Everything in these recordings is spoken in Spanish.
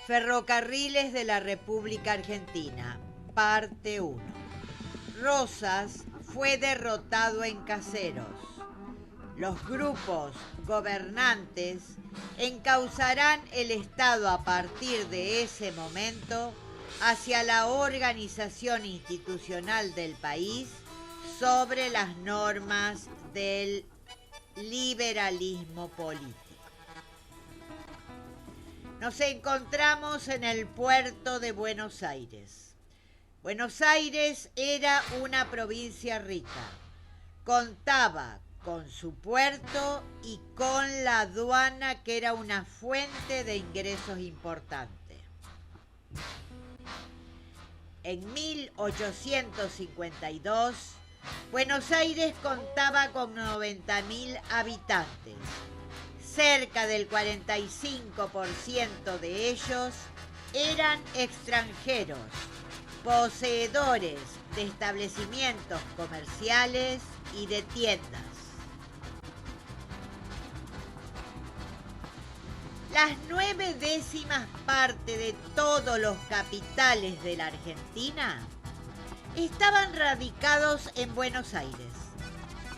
Ferrocarriles de la República Argentina, parte 1. Rosas fue derrotado en Caseros. Los grupos gobernantes encauzarán el Estado a partir de ese momento hacia la organización institucional del país sobre las normas del liberalismo político. Nos encontramos en el puerto de Buenos Aires. Buenos Aires era una provincia rica. Contaba con su puerto y con la aduana, que era una fuente de ingresos importante. En 1852, Buenos Aires contaba con 90.000 habitantes. Cerca del 45% de ellos eran extranjeros, poseedores de establecimientos comerciales y de tiendas. Las 9/10 partes de todos los capitales de la Argentina estaban radicados en Buenos Aires,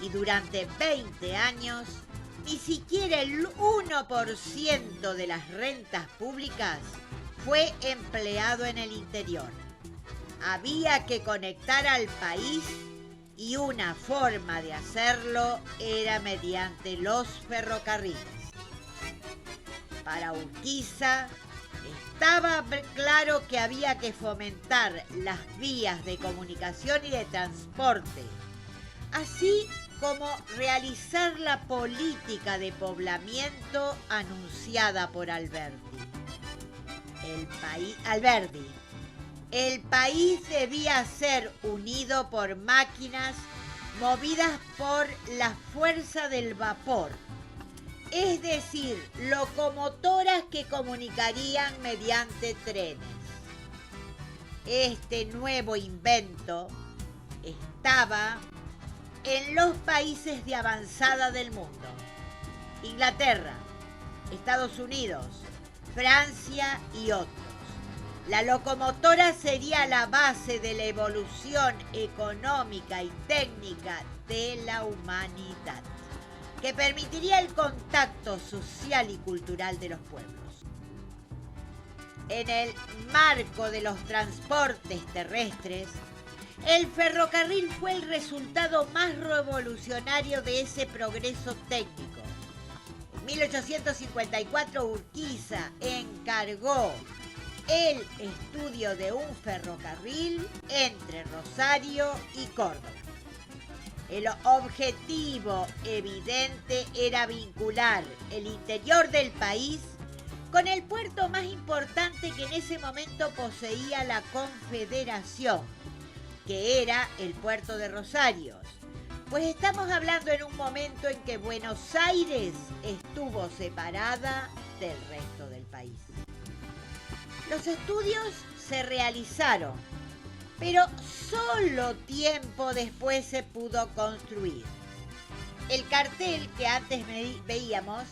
y durante 20 años ni siquiera el 1% de las rentas públicas fue empleado en el interior. Había que conectar al país y una forma de hacerlo era mediante los ferrocarriles. Para Urquiza estaba claro que había que fomentar las vías de comunicación y de transporte, así como realizar la política de poblamiento anunciada por Alberdi. El país debía ser unido por máquinas movidas por la fuerza del vapor, es decir, locomotoras que comunicarían mediante trenes. Este nuevo invento estaba en los países de avanzada del mundo: Inglaterra, Estados Unidos, Francia y otros. La locomotora sería la base de la evolución económica y técnica de la humanidad, que permitiría el contacto social y cultural de los pueblos. En el marco de los transportes terrestres, el ferrocarril fue el resultado más revolucionario de ese progreso técnico. En 1854 Urquiza encargó el estudio de un ferrocarril entre Rosario y Córdoba. El objetivo evidente era vincular el interior del país con el puerto más importante que en ese momento poseía la Confederación, que era el puerto de Rosario, pues estamos hablando en un momento en que Buenos Aires estuvo separada del resto del país. Los estudios se realizaron, pero solo tiempo después se pudo construir. El cartel que antes veíamos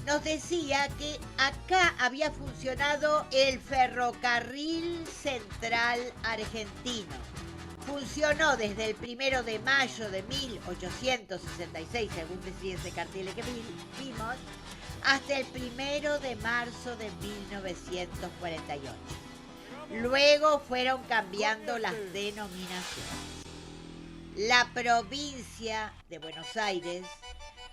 nos decía que acá había funcionado el Ferrocarril Central Argentino. Funcionó desde el 1 de mayo de 1866, según decía ese cartel que vimos, hasta el 1 de marzo de 1948. Luego fueron cambiando las denominaciones. La provincia de Buenos Aires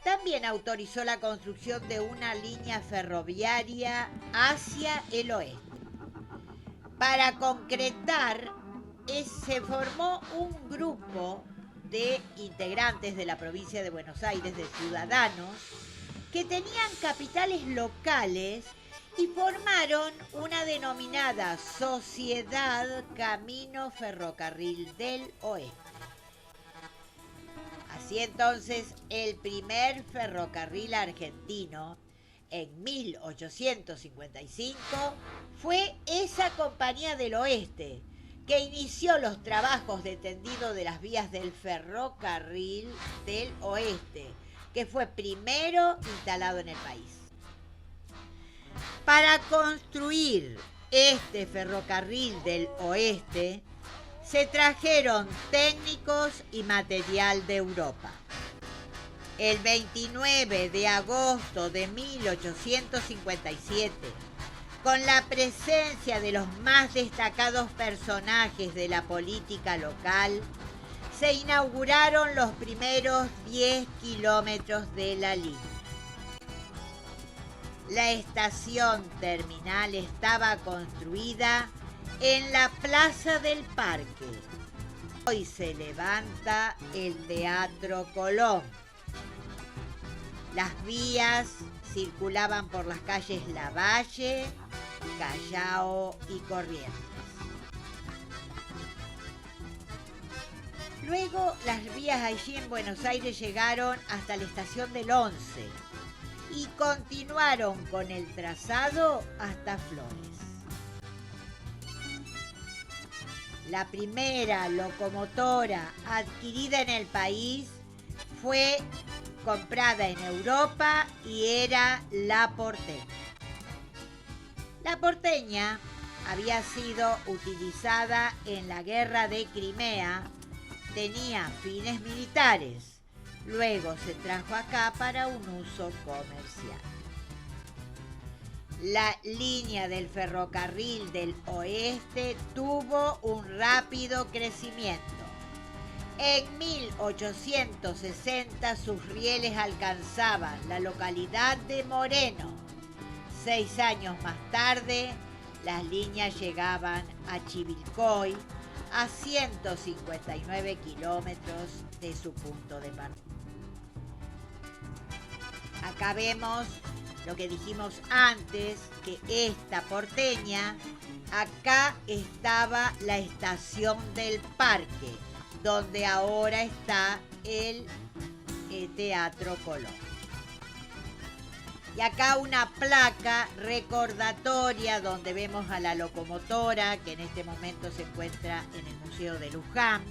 también autorizó la construcción de una línea ferroviaria hacia el oeste. Para concretar, se formó un grupo de integrantes de la provincia de Buenos Aires, de ciudadanos, que tenían capitales locales y formaron una denominada Sociedad Camino Ferrocarril del Oeste. Así entonces, el primer ferrocarril argentino, en 1855, fue esa Compañía del Oeste, que inició los trabajos de tendido de las vías del ferrocarril del Oeste, que fue primero instalado en el país. Para construir este ferrocarril del oeste se trajeron técnicos y material de Europa. El 29 de agosto de 1857, con la presencia de los más destacados personajes de la política local, se inauguraron los primeros 10 kilómetros de la línea. La estación terminal estaba construida en la Plaza del Parque. Hoy se levanta el Teatro Colón. Las vías circulaban por las calles Lavalle, Callao y Corrientes. Luego las vías allí en Buenos Aires llegaron hasta la estación del 11 y continuaron con el trazado hasta Flores. La primera locomotora adquirida en el país fue comprada en Europa y era la Porteña. La Porteña había sido utilizada en la guerra de Crimea, tenía fines militares, luego se trajo acá para un uso comercial. La línea del ferrocarril del oeste tuvo un rápido crecimiento. En 1860 sus rieles alcanzaban la localidad de Moreno. 6 años más tarde, las líneas llegaban a Chivilcoy, a 159 kilómetros de su punto de partida. Acá vemos lo que dijimos antes, que esta Porteña, acá estaba la estación del Parque, donde ahora está el Teatro Colón. Y acá una placa recordatoria donde vemos a la locomotora, que en este momento se encuentra en el Museo de Luján,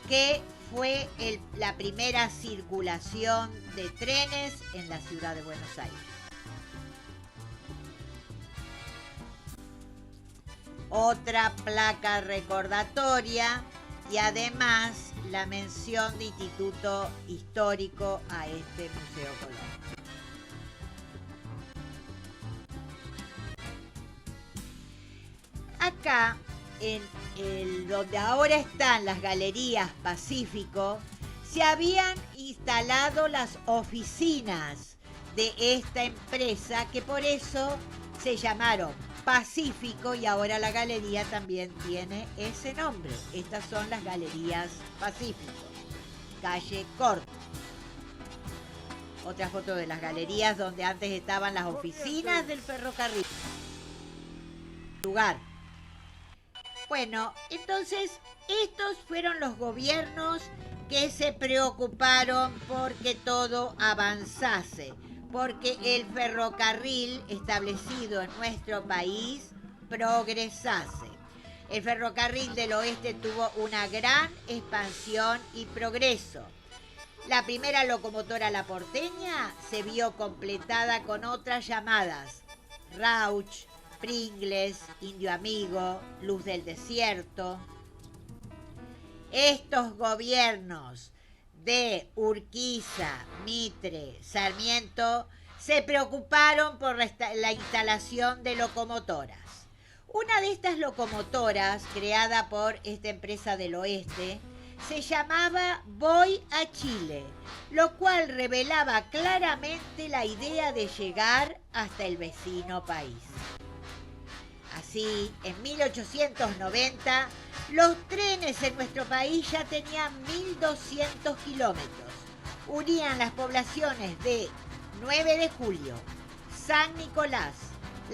que fue la primera circulación de trenes en la ciudad de Buenos Aires. Otra placa recordatoria y además la mención de Instituto Histórico a este Museo Colón. Acá, donde ahora están las Galerías Pacífico, se habían instalado las oficinas de esta empresa, que por eso se llamaron Pacífico, y ahora la galería también tiene ese nombre. Estas son las Galerías Pacífico, calle Corte. Otra foto de las galerías donde antes estaban las oficinas del ferrocarril. Lugar. Bueno, entonces estos fueron los gobiernos que se preocuparon porque todo avanzase, porque el ferrocarril establecido en nuestro país progresase. El ferrocarril del oeste tuvo una gran expansión y progreso. La primera locomotora, la Porteña, se vio completada con otras llamadas Rauch, Pringles, Indio Amigo, Luz del Desierto. Estos gobiernos de Urquiza, Mitre, Sarmiento se preocuparon por la instalación de locomotoras. Una de estas locomotoras, creada por esta empresa del oeste, se llamaba Voy a Chile, lo cual revelaba claramente la idea de llegar hasta el vecino país. Así, en 1890, los trenes en nuestro país ya tenían 1.200 kilómetros. Unían las poblaciones de 9 de Julio, San Nicolás,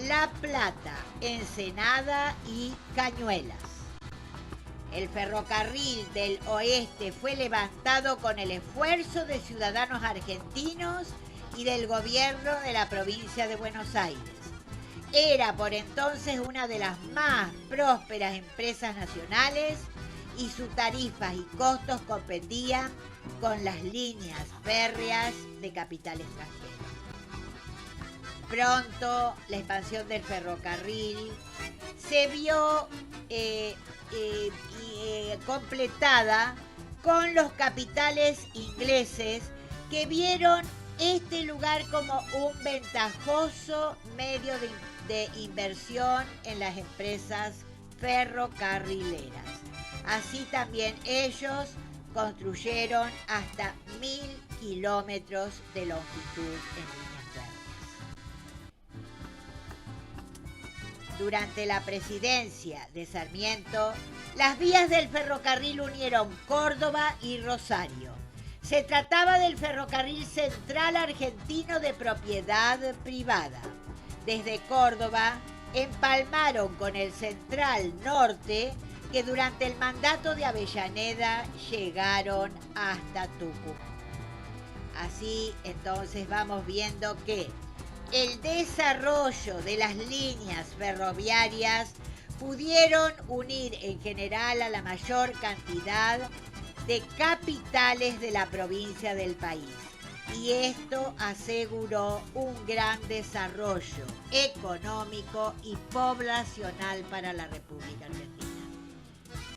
La Plata, Ensenada y Cañuelas. El ferrocarril del oeste fue levantado con el esfuerzo de ciudadanos argentinos y del gobierno de la provincia de Buenos Aires. Era por entonces una de las más prósperas empresas nacionales y sus tarifas y costos compendían con las líneas férreas de capital extranjero. pronto la expansión del ferrocarril se vio completada con los capitales ingleses que vieron este lugar como un ventajoso medio de inversión en las empresas ferrocarrileras. Así también ellos construyeron hasta 1000 kilómetros de longitud en líneas férreas. Durante la presidencia de Sarmiento, las vías del ferrocarril unieron Córdoba y Rosario. Se trataba del ferrocarril central argentino de propiedad privada. Desde Córdoba empalmaron con el Central Norte, que durante el mandato de Avellaneda llegaron hasta Tucumán. Así entonces vamos viendo que el desarrollo de las líneas ferroviarias pudieron unir en general a la mayor cantidad de capitales de la provincia del país. Y esto aseguró un gran desarrollo económico y poblacional para la República Argentina.